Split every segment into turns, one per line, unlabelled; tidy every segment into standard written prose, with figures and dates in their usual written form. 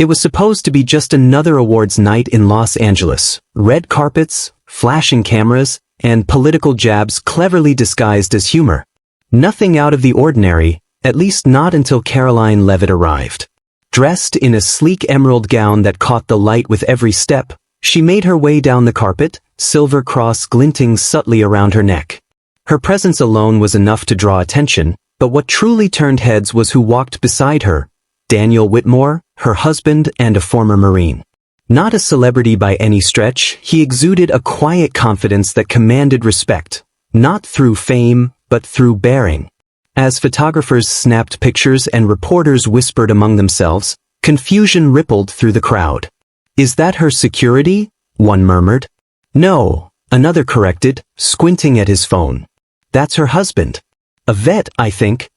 It was supposed to be just another awards night in Los Angeles. Red carpets, flashing cameras, and political jabs cleverly disguised as humor. Nothing out of the ordinary, at least not until Karoline Leavitt arrived. Dressed in a sleek emerald gown that caught the light with every step, she made her way down the carpet, silver cross glinting subtly around her neck. Her presence alone was enough to draw attention, but what truly turned heads was who walked beside her. Daniel Whitmore, her husband and a former Marine. Not a celebrity by any stretch, he exuded a quiet confidence that commanded respect, not through fame, but through bearing. As photographers snapped pictures and reporters whispered among themselves, confusion rippled through the crowd. "Is that her security?" one murmured. "No," another corrected, squinting at his phone. "That's her husband. A vet, I think."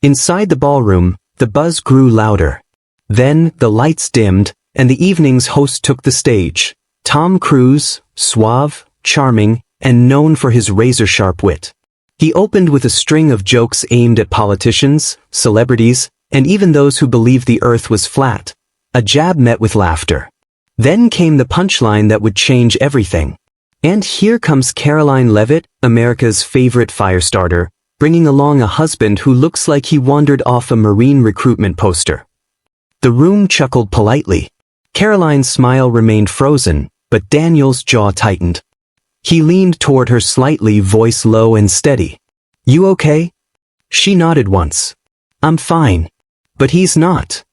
Inside the ballroom, the buzz grew louder. Then, the lights dimmed, and the evening's host took the stage. Tom Cruise, suave, charming, and known for his razor-sharp wit. He opened with a string of jokes aimed at politicians, celebrities, and even those who believed the earth was flat. A jab met with laughter. Then came the punchline that would change everything. And here comes Karoline Leavitt, America's favorite firestarter, bringing along a husband who looks like he wandered off a Marine recruitment poster. The room chuckled politely. Karoline's smile remained frozen, but Daniel's jaw tightened. He leaned toward her slightly, voice low and steady. "You okay?" She nodded once. "I'm fine." But he's not.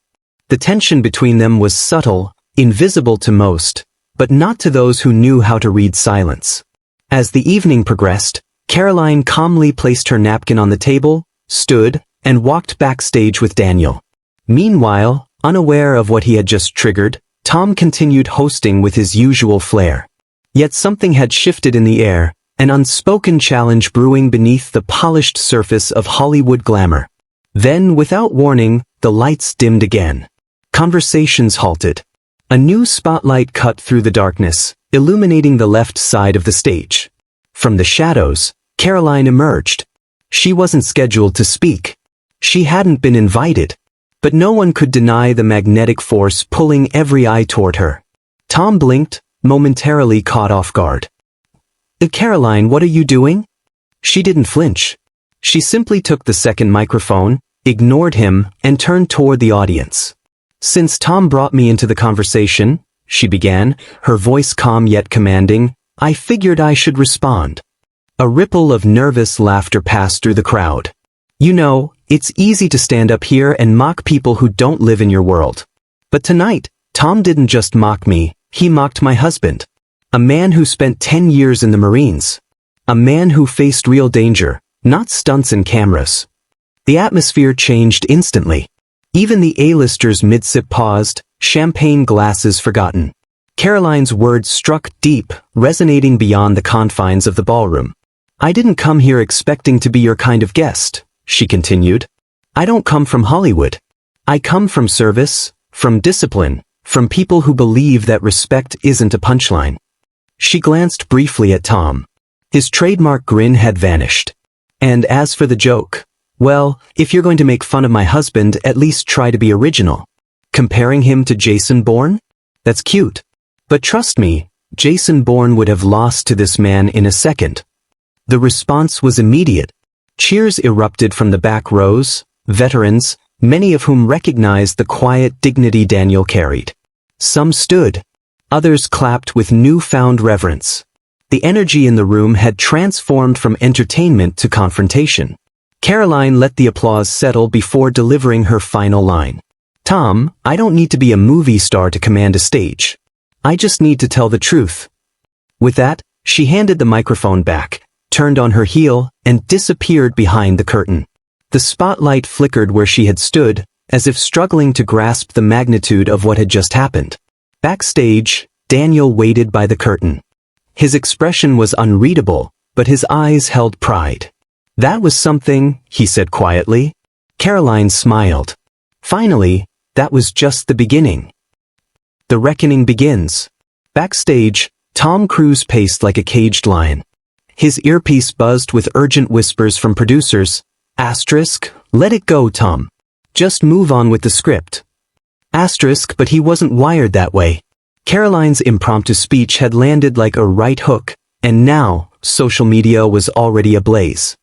The tension between them was subtle, invisible to most, but not to those who knew how to read silence. As the evening progressed, Karoline calmly placed her napkin on the table, stood, and walked backstage with Daniel. Meanwhile, unaware of what he had just triggered, Tom continued hosting with his usual flair. Yet something had shifted in the air, an unspoken challenge brewing beneath the polished surface of Hollywood glamour. Then, without warning, the lights dimmed again. Conversations halted. A new spotlight cut through the darkness, illuminating the left side of the stage. From the shadows, Karoline emerged. She wasn't scheduled to speak. She hadn't been invited. But no one could deny the magnetic force pulling every eye toward her. Tom blinked, momentarily caught off guard. "Karoline, what are you doing?" She didn't flinch. She simply took the second microphone, ignored him, and turned toward the audience. "Since Tom brought me into the conversation," she began, her voice calm yet commanding, "I figured I should respond." A ripple of nervous laughter passed through the crowd. "You know, it's easy to stand up here and mock people who don't live in your world. But tonight, Tom didn't just mock me, he mocked my husband. A man who spent 10 years in the Marines. A man who faced real danger, not stunts and cameras." The atmosphere changed instantly. Even the A-listers mid-sip paused, champagne glasses forgotten. Karoline's words struck deep, resonating beyond the confines of the ballroom. "I didn't come here expecting to be your kind of guest," she continued. "I don't come from Hollywood. I come from service, from discipline, from people who believe that respect isn't a punchline." She glanced briefly at Tom. His trademark grin had vanished. "And as for the joke, well, if you're going to make fun of my husband, at least try to be original. Comparing him to Jason Bourne? That's cute. But trust me, Jason Bourne would have lost to this man in a second." The response was immediate. Cheers erupted from the back rows, veterans, many of whom recognized the quiet dignity Daniel carried. Some stood. Others clapped with newfound reverence. The energy in the room had transformed from entertainment to confrontation. Karoline let the applause settle before delivering her final line. "Tom, I don't need to be a movie star to command a stage. I just need to tell the truth." With that, she handed the microphone back, turned on her heel, and disappeared behind the curtain. The spotlight flickered where she had stood, as if struggling to grasp the magnitude of what had just happened. Backstage, Daniel waited by the curtain. His expression was unreadable, but his eyes held pride. "That was something," he said quietly. Karoline smiled. "Finally, that was just the beginning." The reckoning begins. Backstage, Tom Cruise paced like a caged lion. His earpiece buzzed with urgent whispers from producers. "Asterisk, let it go, Tom. Just move on with the script." But he wasn't wired that way. Karoline's impromptu speech had landed like a right hook, and now, social media was already ablaze.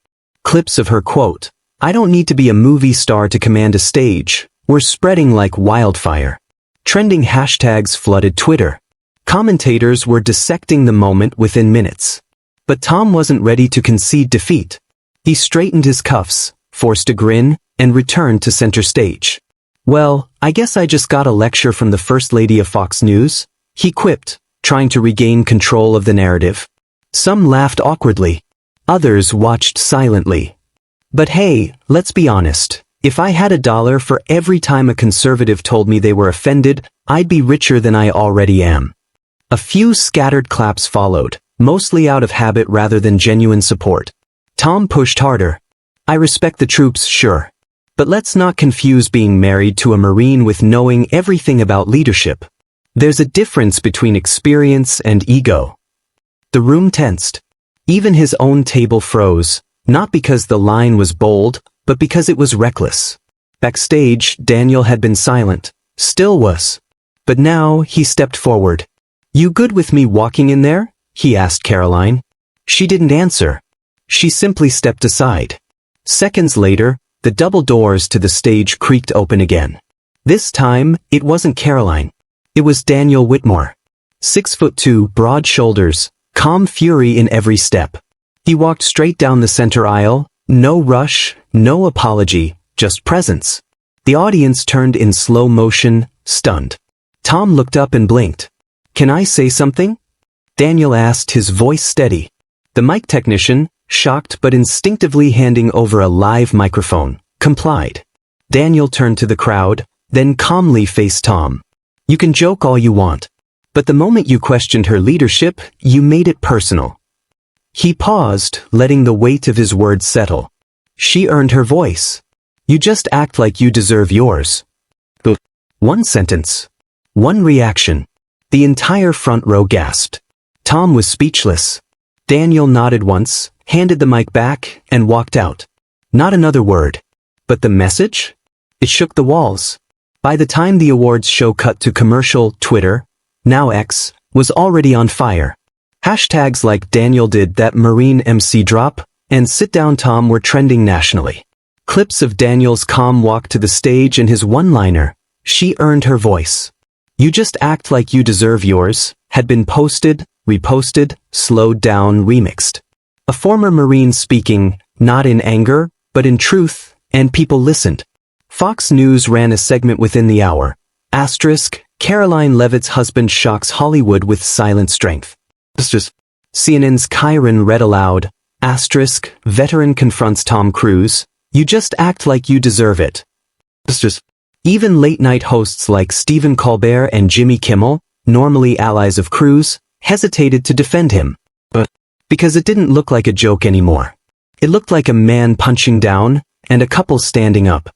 Clips of her quote, "I don't need to be a movie star to command a stage," were spreading like wildfire. Trending hashtags flooded Twitter. Commentators were dissecting the moment within minutes. But Tom wasn't ready to concede defeat. He straightened his cuffs, forced a grin, and returned to center stage. "Well, I guess I just got a lecture from the First Lady of Fox News," he quipped, trying to regain control of the narrative. Some laughed awkwardly. Others watched silently. But hey, let's be honest. If I had $1 for every time a conservative told me they were offended, I'd be richer than I already am. A few scattered claps followed, mostly out of habit rather than genuine support. Tom pushed harder. "I respect the troops, sure. But let's not confuse being married to a Marine with knowing everything about leadership. There's a difference between experience and ego." The room tensed. Even his own table froze, not because the line was bold, but because it was reckless. Backstage, Daniel had been silent, still was. But now he stepped forward. "You good with me walking in there?" he asked Karoline. She didn't answer. She simply stepped aside. Seconds later, the double doors to the stage creaked open again. This time, it wasn't Karoline. It was Daniel Whitmore. 6'2", broad shoulders, calm fury in every step. He walked straight down the center aisle, no rush, no apology, just presence. The audience turned in slow motion, stunned. Tom looked up and blinked. "Can I say something?" Daniel asked, his voice steady. The mic technician, shocked but instinctively handing over a live microphone, complied. Daniel turned to the crowd, then calmly faced Tom. "You can joke all you want. But the moment you questioned her leadership, you made it personal." He paused, letting the weight of his words settle. "She earned her voice. You just act like you deserve yours." One sentence. One reaction. The entire front row gasped. Tom was speechless. Daniel nodded once, handed the mic back, and walked out. Not another word. But the message? It shook the walls. By the time the awards show cut to commercial, Twitter, now X, was already on fire. Hashtags like "Daniel did that Marine MC drop" and "Sit down Tom" were trending nationally. Clips of Daniel's calm walk to the stage and his one-liner, "She earned her voice. You just act like you deserve yours," had been posted, reposted, slowed down, remixed. A former Marine speaking, not in anger, but in truth, and people listened. Fox News ran a segment within the hour. Karoline Leavitt's husband shocks Hollywood with silent strength. CNN's Kyron read aloud, "Veteran confronts Tom Cruise. You just act like you deserve it." Even late-night hosts like Stephen Colbert and Jimmy Kimmel, normally allies of Cruise, hesitated to defend him. But because it didn't look like a joke anymore. It looked like a man punching down, and a couple standing up.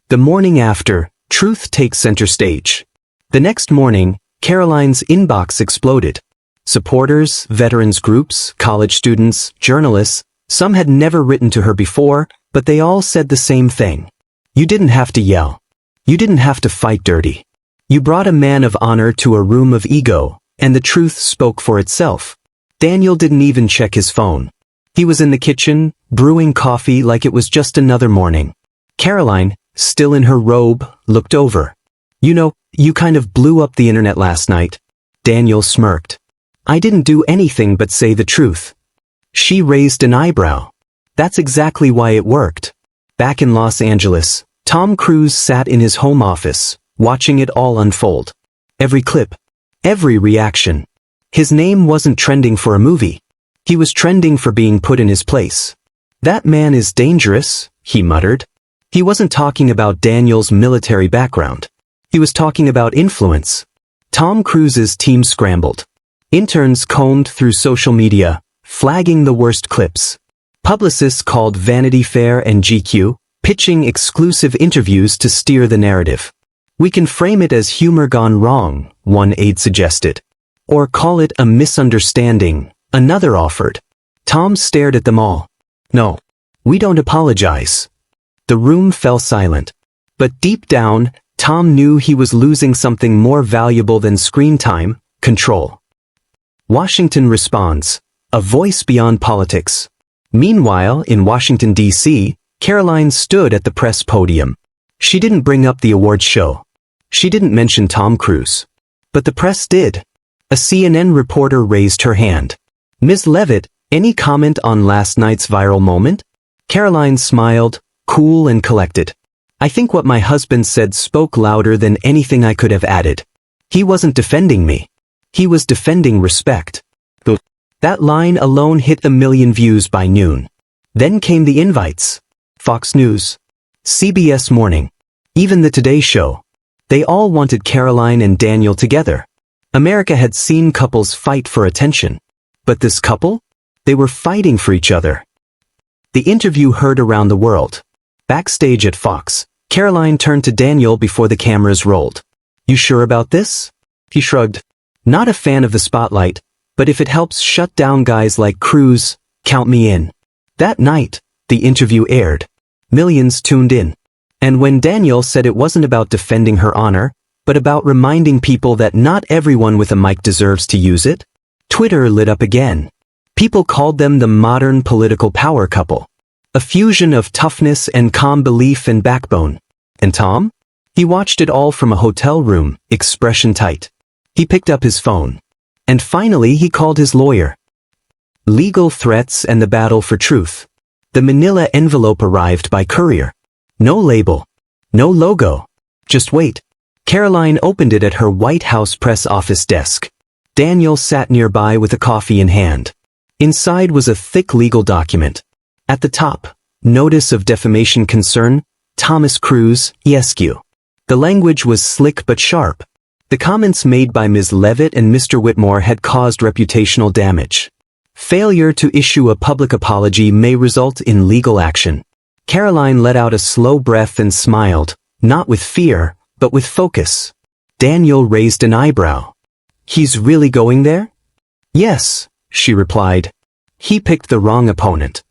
The morning after, truth takes center stage. The next morning, Karoline's inbox exploded. Supporters, veterans groups, college students, journalists, some had never written to her before, but they all said the same thing. "You didn't have to yell. You didn't have to fight dirty. You brought a man of honor to a room of ego, and the truth spoke for itself." Daniel didn't even check his phone. He was in the kitchen, brewing coffee like it was just another morning. Karoline, still in her robe, looked over. "You know, you kind of blew up the internet last night." Daniel smirked. "I didn't do anything but say the truth." She raised an eyebrow. That's exactly why it worked. Back in Los Angeles, Tom Cruise sat in his home office, watching it all unfold. Every clip, every reaction. His name wasn't trending for a movie. He was trending for being put in his place. "That man is dangerous," he muttered. He wasn't talking about Daniel's military background. He was talking about influence. Tom Cruise's team scrambled. Interns combed through social media, flagging the worst clips. Publicists called Vanity Fair and GQ, pitching exclusive interviews to steer the narrative. "We can frame it as humor gone wrong," one aide suggested. "Or call it a misunderstanding," another offered. Tom stared at them all. "No, we don't apologize." The room fell silent. But deep down, Tom knew he was losing something more valuable than screen time: control. Washington responds. A voice beyond politics. Meanwhile, in Washington, D.C., Karoline stood at the press podium. She didn't bring up the awards show. She didn't mention Tom Cruise. But the press did. A CNN reporter raised her hand. Ms. Leavitt, any comment on last night's viral moment? Karoline smiled, cool and collected. I think what my husband said spoke louder than anything I could have added. He wasn't defending me. He was defending respect. That line alone hit 1 million views by noon. Then came the invites. Fox News, CBS Morning, even the Today Show. They all wanted Karoline and Daniel together. America had seen couples fight for attention. But this couple? They were fighting for each other. The interview heard around the world. Backstage at Fox, Karoline turned to Daniel before the cameras rolled. You sure about this? He shrugged. Not a fan of the spotlight, but if it helps shut down guys like Cruise, count me in. That night, the interview aired. Millions tuned in. And when Daniel said it wasn't about defending her honor, but about reminding people that not everyone with a mic deserves to use it, Twitter lit up again. People called them the modern political power couple. A fusion of toughness and calm belief and backbone. And Tom? He watched it all from a hotel room, expression tight. He picked up his phone. And finally he called his lawyer. Legal threats and the battle for truth. The manila envelope arrived by courier. No label. No logo. Just wait. Karoline opened it at her White House press office desk. Daniel sat nearby with a coffee in hand. Inside was a thick legal document. At the top, notice of defamation concern, Thomas Cruise, ESQ. The language was slick but sharp. The comments made by Ms. Leavitt and Mr. Whitmore had caused reputational damage. Failure to issue a public apology may result in legal action. Karoline let out a slow breath and smiled, not with fear, but with focus. Daniel raised an eyebrow. He's really going there? Yes, she replied. He picked the wrong opponent.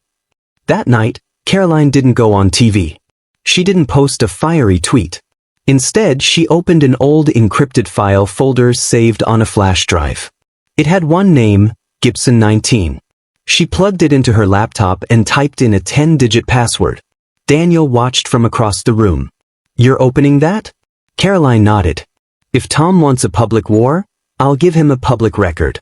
That night, Karoline didn't go on TV. She didn't post a fiery tweet. Instead, she opened an old encrypted file folder saved on a flash drive. It had one name, Gibson 19. She plugged it into her laptop and typed in a 10-digit password. Daniel watched from across the room. You're opening that? Karoline nodded. If Tom wants a public war, I'll give him a public record.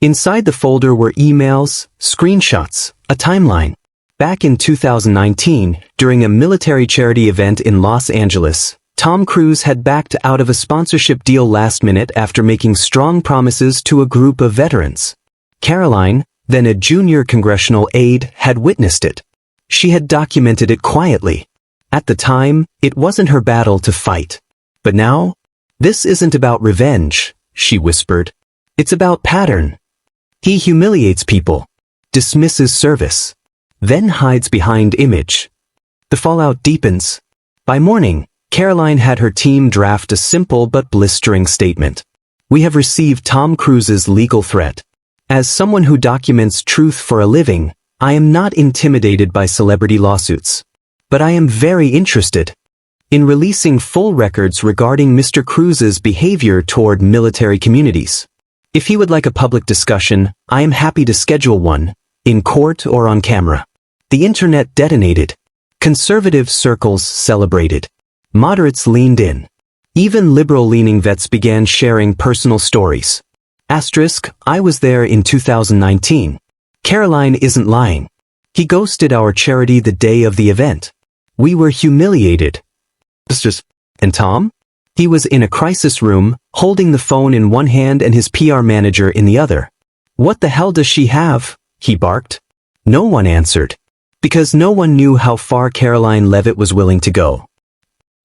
Inside the folder were emails, screenshots, a timeline. Back in 2019, during a military charity event in Los Angeles, Tom Cruise had backed out of a sponsorship deal last minute after making strong promises to a group of veterans. Karoline, then a junior congressional aide, had witnessed it. She had documented it quietly. At the time, it wasn't her battle to fight. But now, this isn't about revenge, she whispered. It's about pattern. He humiliates people, dismisses service, then hides behind image. The fallout deepens. By morning, Karoline had her team draft a simple but blistering statement. We have received Tom Cruise's legal threat. As someone who documents truth for a living, I am not intimidated by celebrity lawsuits. But I am very interested in releasing full records regarding Mr. Cruise's behavior toward military communities. If he would like a public discussion, I am happy to schedule one, in court or on camera. The internet detonated. Conservative circles celebrated. Moderates leaned in. Even liberal-leaning vets began sharing personal stories. Asterisk, I was there in 2019. Karoline isn't lying. He ghosted our charity the day of the event. We were humiliated. And Tom? He was in a crisis room, holding the phone in one hand and his PR manager in the other. What the hell does she have? He barked. No one answered. Because no one knew how far Karoline Leavitt was willing to go.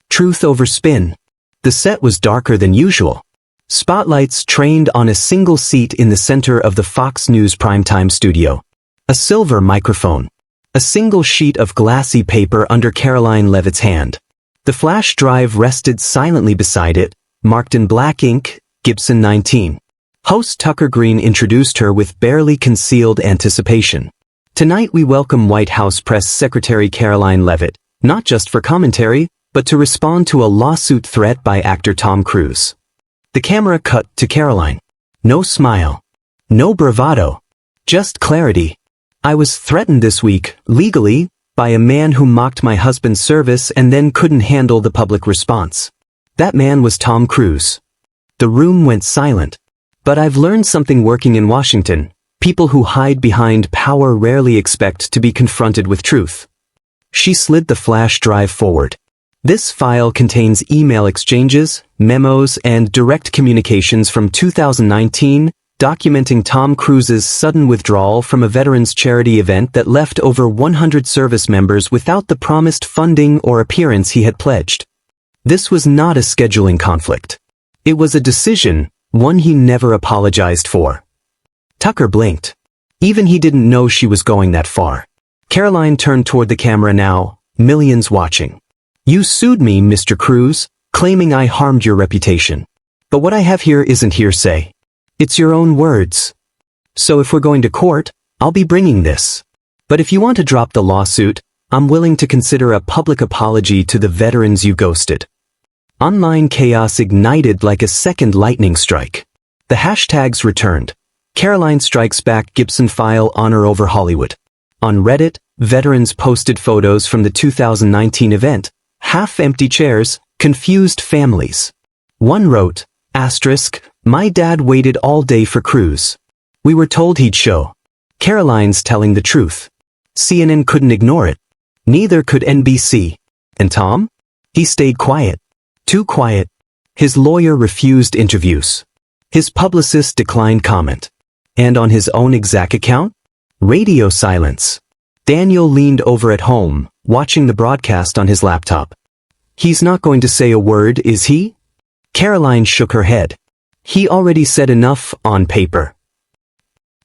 Truth over spin. The set was darker than usual. Spotlights trained on a single seat in the center of the Fox News primetime studio. A silver microphone. A single sheet of glassy paper under Karoline Leavitt's hand. The flash drive rested silently beside it, marked in black ink, Gibson 19. Host Tucker Green introduced her with barely concealed anticipation. Tonight we welcome White House Press Secretary Karoline Leavitt, not just for commentary, but to respond to a lawsuit threat by actor Tom Cruise. The camera cut to Karoline. No smile. No bravado. Just clarity. I was threatened this week, legally, by a man who mocked my husband's service and then couldn't handle the public response. That man was Tom Cruise. The room went silent. But I've learned something working in Washington. People who hide behind power rarely expect to be confronted with truth. She slid the flash drive forward. This file contains email exchanges, memos, and direct communications from 2019, documenting Tom Cruise's sudden withdrawal from a veterans charity event that left over 100 service members without the promised funding or appearance he had pledged. This was not a scheduling conflict. It was a decision, one he never apologized for. Tucker blinked. Even he didn't know she was going that far. Karoline turned toward the camera now, millions watching. You sued me, Mr. Cruise, claiming I harmed your reputation. But what I have here isn't hearsay. It's your own words. So if we're going to court, I'll be bringing this. But if you want to drop the lawsuit, I'm willing to consider a public apology to the veterans you ghosted. Online chaos ignited like a second lightning strike. The hashtags returned. Karoline strikes back Gibson file honor over Hollywood. On Reddit, veterans posted photos from the 2019 event, half-empty chairs, confused families. One wrote, asterisk, my dad waited all day for Cruise. We were told he'd show. Karoline's telling the truth. CNN couldn't ignore it. Neither could NBC. And Tom? He stayed quiet. Too quiet. His lawyer refused interviews. His publicist declined comment. And on his own exact account? Radio silence. Daniel leaned over at home, watching the broadcast on his laptop. He's not going to say a word, is he? Karoline shook her head. He already said enough on paper.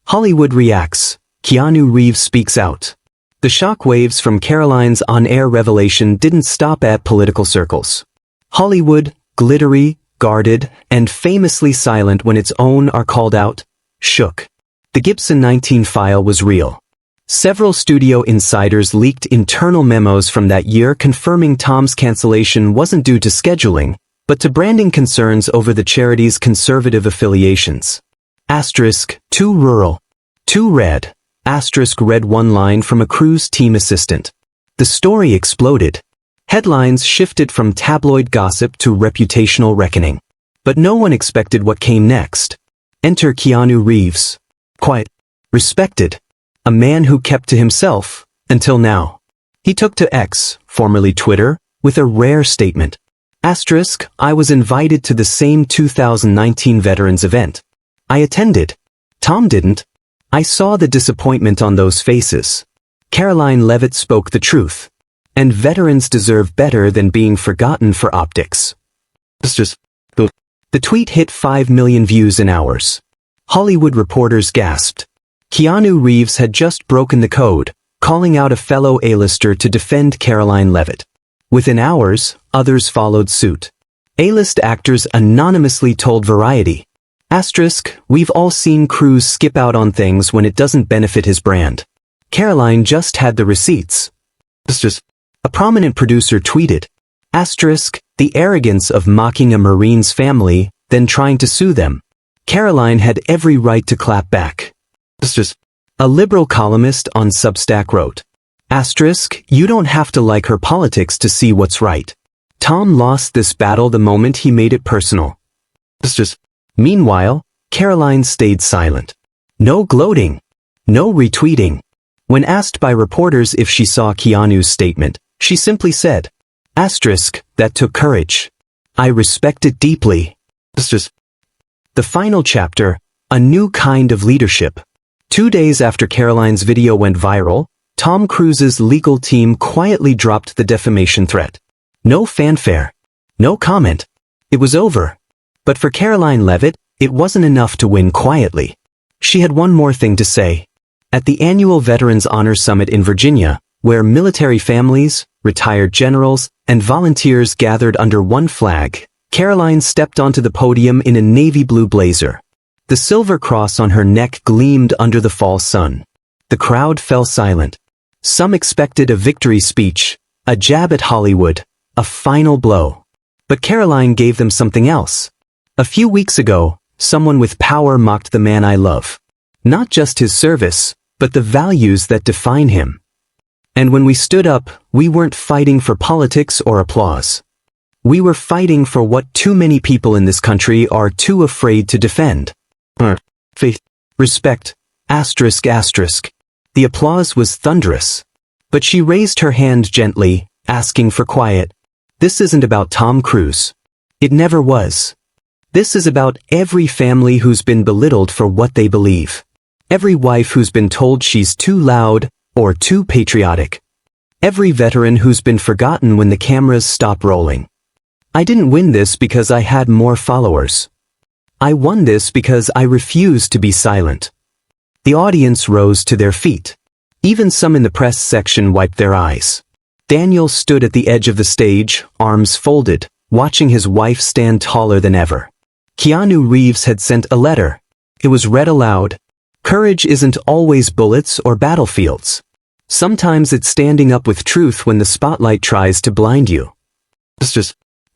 Hollywood reacts. Keanu Reeves speaks out. The shockwaves from Karoline's on-air revelation didn't stop at political circles. Hollywood, glittery, guarded, and famously silent when its own are called out, shook. The Gibson 19 file was real. Several studio insiders leaked internal memos from that year confirming Tom's cancellation wasn't due to scheduling, but to branding concerns over the charity's conservative affiliations. Asterisk, too rural. Too red. Asterisk read one line from a Cruise team assistant. The story exploded. Headlines shifted from tabloid gossip to reputational reckoning. But no one expected what came next. Enter Keanu Reeves. Quiet. Respected. A man who kept to himself, until now. He took to X, formerly Twitter, with a rare statement. Asterisk, I was invited to the same 2019 veterans event. I attended. Tom didn't. I saw the disappointment on those faces. Karoline Leavitt spoke the truth. And veterans deserve better than being forgotten for optics. The tweet hit 5 million views in hours. Hollywood reporters gasped. Keanu Reeves had just broken the code, calling out a fellow A-lister to defend Karoline Leavitt. Within hours, others followed suit. A-list actors anonymously told Variety. Asterisk, we've all seen Cruise skip out on things when it doesn't benefit his brand. Karoline just had the receipts. A prominent producer tweeted. Asterisk, the arrogance of mocking a Marine's family, then trying to sue them. Karoline had every right to clap back. A liberal columnist on Substack wrote. Asterisk, you don't have to like her politics to see what's right. Tom lost this battle the moment he made it personal. Meanwhile, Karoline stayed silent. No gloating. No retweeting. When asked by reporters if she saw Keanu's statement, she simply said, asterisk, that took courage. I respect it deeply. The final chapter, a new kind of leadership. 2 days after Karoline's video went viral, Tom Cruise's legal team quietly dropped the defamation threat. No fanfare. No comment. It was over. But for Karoline Leavitt, it wasn't enough to win quietly. She had one more thing to say. At the annual Veterans Honor Summit in Virginia, where military families, retired generals, and volunteers gathered under one flag, Karoline stepped onto the podium in a navy blue blazer. The silver cross on her neck gleamed under the fall sun. The crowd fell silent. Some expected a victory speech, a jab at Hollywood, a final blow. But Karoline gave them something else. A few weeks ago, someone with power mocked the man I love. Not just his service, but the values that define him. And when we stood up, we weren't fighting for politics or applause. We were fighting for what too many people in this country are too afraid to defend. Faith, respect, asterisk asterisk. The applause was thunderous. But she raised her hand gently, asking for quiet. This isn't about Tom Cruise. It never was. This is about every family who's been belittled for what they believe. Every wife who's been told she's too loud or too patriotic. Every veteran who's been forgotten when the cameras stop rolling. I didn't win this because I had more followers. I won this because I refused to be silent. The audience rose to their feet. Even some in the press section wiped their eyes. Daniel stood at the edge of the stage, arms folded, watching his wife stand taller than ever. Keanu Reeves had sent a letter. It was read aloud. Courage isn't always bullets or battlefields. Sometimes it's standing up with truth when the spotlight tries to blind you.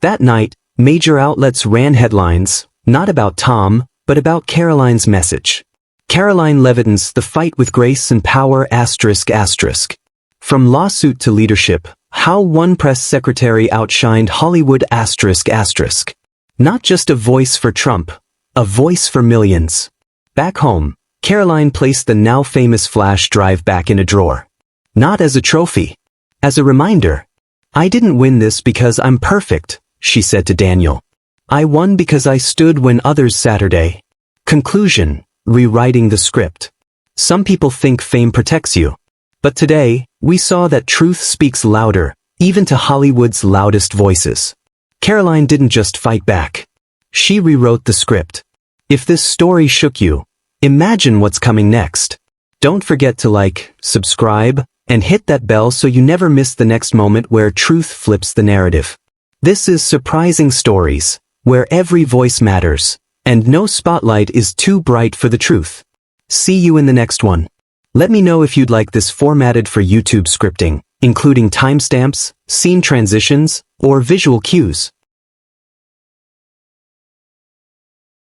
That night, major outlets ran headlines, not about Tom, but about Karoline's message. Karoline Leavitt's The Fight with Grace and Power asterisk asterisk. From lawsuit to leadership, how one press secretary outshined Hollywood asterisk asterisk. Not just a voice for Trump, a voice for millions. Back home, Karoline placed the now famous flash drive back in a drawer. Not as a trophy. As a reminder. I didn't win this because I'm perfect, she said to Daniel. I won because I stood when others Saturday. Conclusion, rewriting the script. Some people think fame protects you. But today, we saw that truth speaks louder, even to Hollywood's loudest voices. Karoline didn't just fight back. She rewrote the script. If this story shook you, imagine what's coming next. Don't forget to like, subscribe, and hit that bell so you never miss the next moment where truth flips the narrative. This is Surprising Stories, where every voice matters, and no spotlight is too bright for the truth. See you in the next one. Let me know if you'd like this formatted for YouTube scripting, including timestamps, scene transitions, or visual cues.